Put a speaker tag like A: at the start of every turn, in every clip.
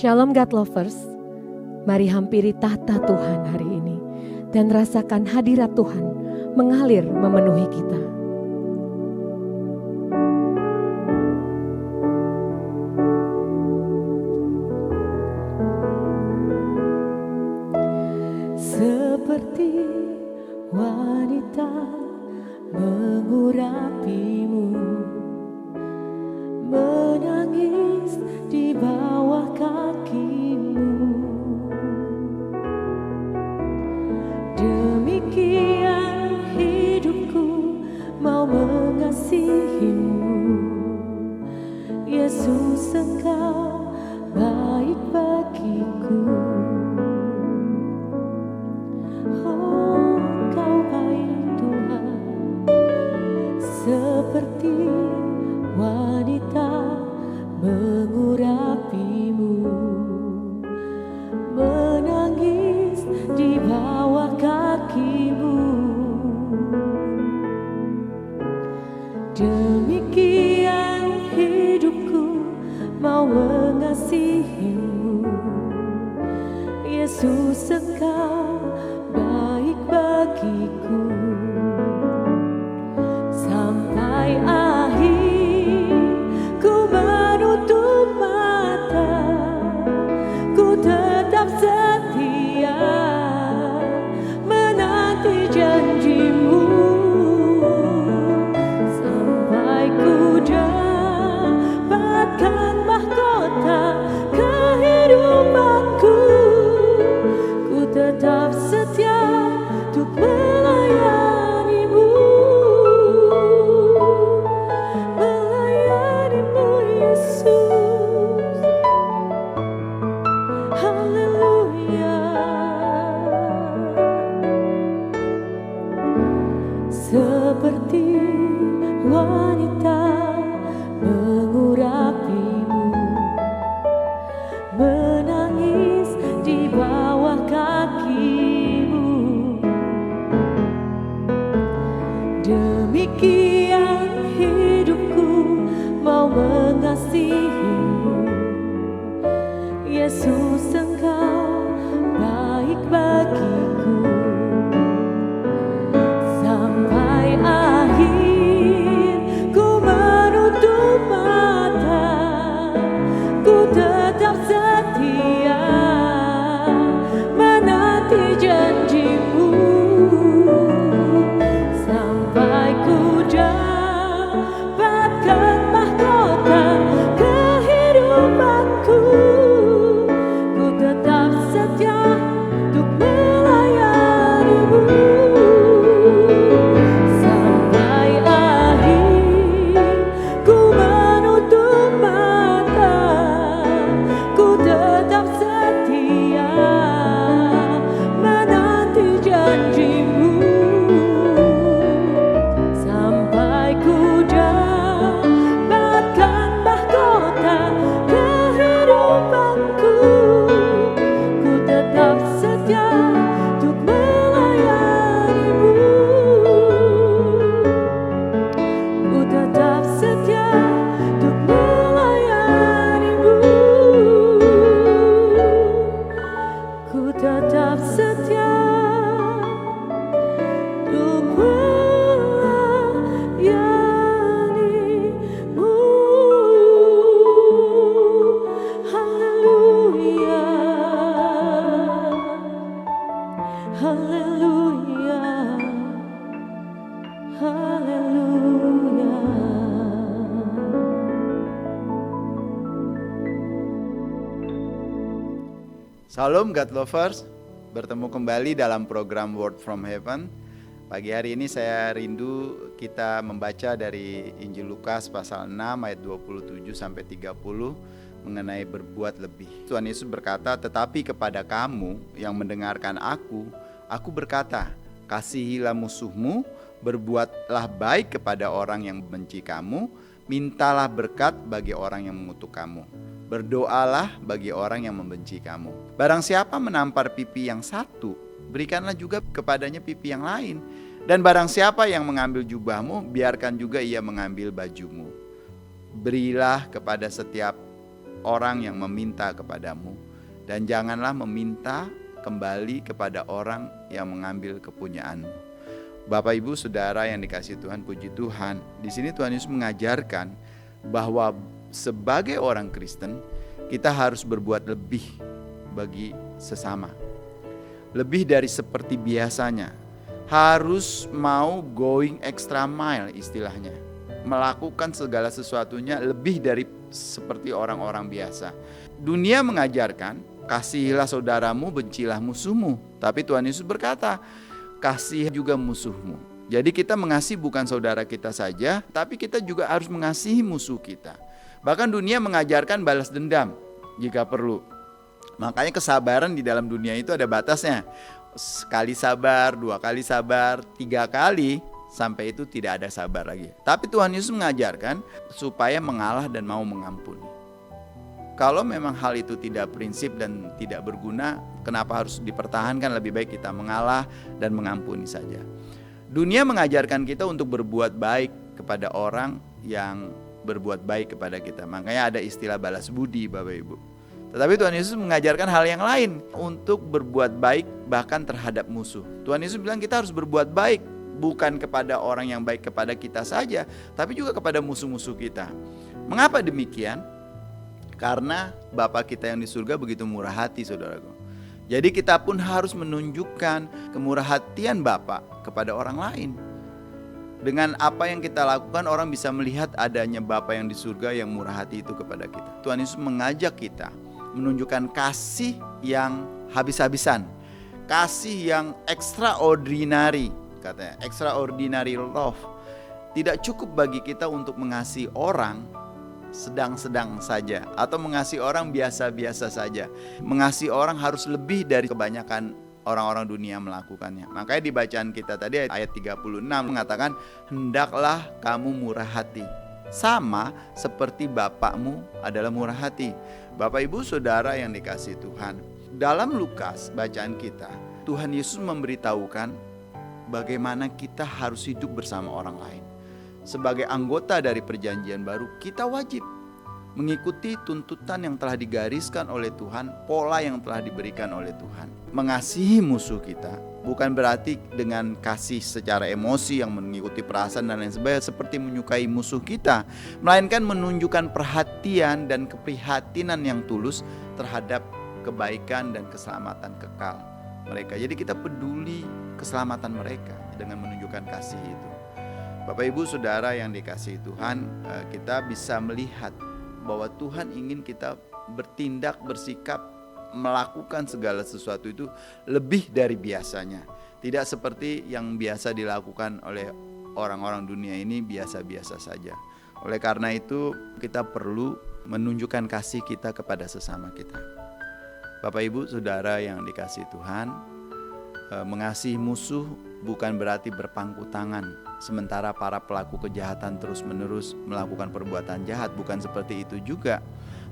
A: Shalom God Lovers, mari hampiri tahta Tuhan hari ini dan rasakan hadirat Tuhan mengalir memenuhi kita. Seperti wanita mengurapimu, menangis di bawah kakimu. Demikian hidupku mau mengasihimu. Yesus, Engkau baik bagiku. Oh, Engkau baik Tuhan. Seperti wanita mengurapimu, menangis di bawah kakimu. Demikian hidupku mau mengasihimu. Yesus, Engkau baik bagiku. Sampai akhir ku menutup mata, ku tetap setia menanti janjimu. Sampai ku dapatkan mahkota kehidupanku, ku tetap setia untuk melayanimu. Melayanimu Yesus. Haleluya. Seperti wanita mengurapimu, menangis di bawah kakimu. Demikian hidupku mau mengasihimu. Yesus, Engkau baik bagiku. Sampai akhir ku menutup mata, ku tetap setia menanti janjimu. Sampai ku dapatkan mahkota kehidupanku, ku tetap setia untuk melayanimu. Sampai akhir ku menutup mata, ku tetap setia menanti janjimu. Sampai ku dapatkan mahkota kehidupanku, ku tetap setia untuk melayanimu. Ku tetap setia untuk melayanimu. Ku tetap setia untuk melayanimu. Haleluya. Haleluya. Haleluya.
B: Shalom God Lovers, bertemu kembali dalam program Word from Heaven. Pagi hari ini saya rindu kita membaca dari Injil Lukas pasal 6 ayat 27 sampai 30 mengenai berbuat lebih. Tuhan Yesus berkata, "Tetapi kepada kamu yang mendengarkan aku berkata, kasihilah musuhmu, berbuatlah baik kepada orang yang membenci kamu, mintalah berkat bagi orang yang mengutuk kamu. Berdoalah bagi orang yang membenci kamu. Barang siapa menampar pipi yang satu, berikanlah juga kepadanya pipi yang lain. Dan barang siapa yang mengambil jubahmu, biarkan juga ia mengambil bajumu. Berilah kepada setiap orang yang meminta kepadamu, dan janganlah meminta kembali kepada orang yang mengambil kepunyaanmu. Bapak Ibu Saudara yang dikasihi Tuhan, puji Tuhan, di sini Tuhan Yesus mengajarkan bahwa sebagai orang Kristen kita harus berbuat lebih bagi sesama. Lebih dari seperti biasanya. Harus mau going extra mile istilahnya. Melakukan segala sesuatunya lebih dari seperti orang-orang biasa. Dunia mengajarkan, kasihilah saudaramu, bencilah musuhmu. Tapi Tuhan Yesus berkata, kasih juga musuhmu. Jadi kita mengasihi bukan saudara kita saja, tapi kita juga harus mengasihi musuh kita. Bahkan dunia mengajarkan balas dendam jika perlu. Makanya kesabaran di dalam dunia itu ada batasnya. Sekali sabar, 2 kali sabar, 3 kali, sampai itu tidak ada sabar lagi. Tapi Tuhan Yesus mengajarkan supaya mengalah dan mau mengampuni. Kalau memang hal itu tidak prinsip dan tidak berguna, kenapa harus dipertahankan? Lebih baik kita mengalah dan mengampuni saja. Dunia mengajarkan kita untuk berbuat baik kepada orang yang berbuat baik kepada kita. Makanya ada istilah balas budi, Bapak Ibu. Tetapi Tuhan Yesus mengajarkan hal yang lain, untuk berbuat baik bahkan terhadap musuh. Tuhan Yesus bilang kita harus berbuat baik bukan kepada orang yang baik kepada kita saja, tapi juga kepada musuh-musuh kita. Mengapa demikian? Karena Bapa kita yang di surga begitu murah hati, saudaraku. Jadi kita pun harus menunjukkan kemurahhatian Bapa kepada orang lain. Dengan apa yang kita lakukan, orang bisa melihat adanya Bapa yang di surga yang murah hati itu kepada kita. Tuhan Yesus mengajak kita menunjukkan kasih yang habis-habisan, kasih yang extraordinary, katanya extraordinary love. Tidak cukup bagi kita untuk mengasihi orang sedang-sedang saja, atau mengasihi orang biasa-biasa saja. Mengasihi orang harus lebih dari kebanyakan orang-orang dunia melakukannya. Makanya di bacaan kita tadi ayat 36 mengatakan, hendaklah kamu murah hati, sama seperti Bapakmu adalah murah hati. Bapak Ibu Saudara yang dikasihi Tuhan, dalam Lukas bacaan kita, Tuhan Yesus memberitahukan bagaimana kita harus hidup bersama orang lain. Sebagai anggota dari perjanjian baru, kita wajib mengikuti tuntutan yang telah digariskan oleh Tuhan, pola yang telah diberikan oleh Tuhan. Mengasihi musuh kita bukan berarti dengan kasih secara emosi yang mengikuti perasaan dan lain sebagainya seperti menyukai musuh kita, melainkan menunjukkan perhatian dan keprihatinan yang tulus terhadap kebaikan dan keselamatan kekal mereka. Jadi kita peduli keselamatan mereka dengan menunjukkan kasih itu. Bapak Ibu Saudara yang dikasihi Tuhan, kita bisa melihat bahwa Tuhan ingin kita bertindak, bersikap, melakukan segala sesuatu itu lebih dari biasanya. Tidak seperti yang biasa dilakukan oleh orang-orang dunia ini, biasa-biasa saja. Oleh karena itu kita perlu menunjukkan kasih kita kepada sesama kita. Bapak Ibu Saudara yang dikasihi Tuhan, mengasihi musuh bukan berarti berpangku tangan sementara para pelaku kejahatan terus-menerus melakukan perbuatan jahat. Bukan seperti itu juga.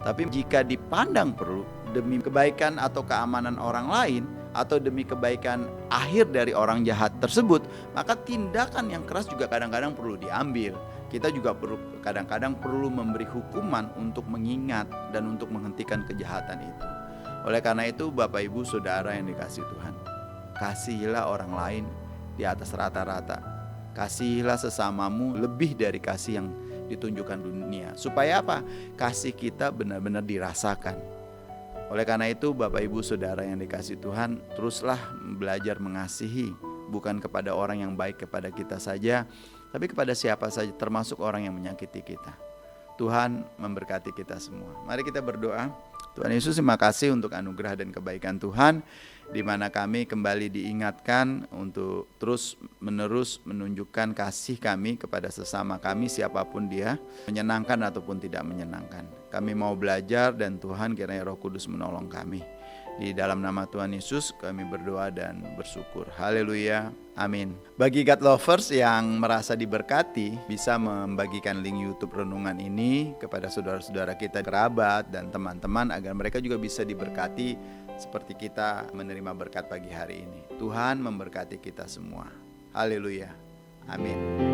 B: Tapi jika dipandang perlu demi kebaikan atau keamanan orang lain, atau demi kebaikan akhir dari orang jahat tersebut, maka tindakan yang keras juga kadang-kadang perlu diambil. Kita juga kadang-kadang perlu memberi hukuman untuk mengingat dan untuk menghentikan kejahatan itu. Oleh karena itu Bapak Ibu Saudara yang dikasihi Tuhan, kasihilah orang lain di atas rata-rata. Kasihilah sesamamu lebih dari kasih yang ditunjukkan dunia. Supaya apa? Kasih kita benar-benar dirasakan. Oleh karena itu Bapak Ibu Saudara yang dikasihi Tuhan, teruslah belajar mengasihi, bukan kepada orang yang baik kepada kita saja, tapi kepada siapa saja, termasuk orang yang menyakiti kita. Tuhan memberkati kita semua. Mari kita berdoa. Tuhan Yesus, terima kasih untuk anugerah dan kebaikan Tuhan, di mana kami kembali diingatkan untuk terus menerus menunjukkan kasih kami kepada sesama kami, siapapun dia, menyenangkan ataupun tidak menyenangkan. Kami mau belajar dan Tuhan kiranya Roh Kudus menolong kami. Di dalam nama Tuhan Yesus kami berdoa dan bersyukur. Haleluya. Amin. Bagi God lovers yang merasa diberkati, bisa membagikan link YouTube renungan ini kepada saudara-saudara kita, kerabat dan teman-teman, agar mereka juga bisa diberkati seperti kita menerima berkat pagi hari ini. Tuhan memberkati kita semua. Haleluya. Amin.